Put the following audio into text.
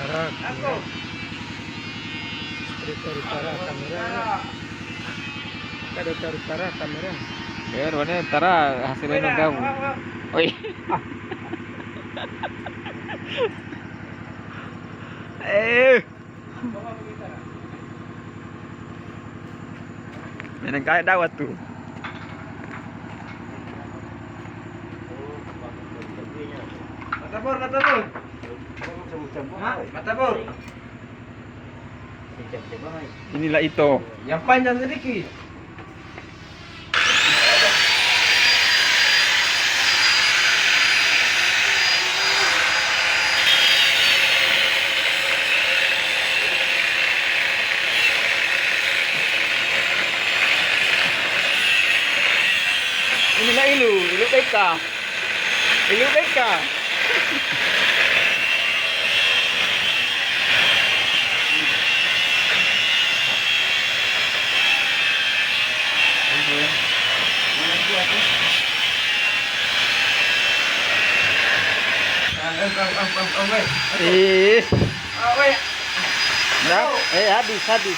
Tara, kamera. Tara, kamera. Tara, kamera. Ayan, wala yan. Tara, hasilin ng gamo. Uy. Eh. May nagkaya dawat tuh. Matabor, matabor. Matabor. Inilah itu. Yang panjang sedikit. Inilah ilu beka. Ilu beka. Ih. Habis. Habis.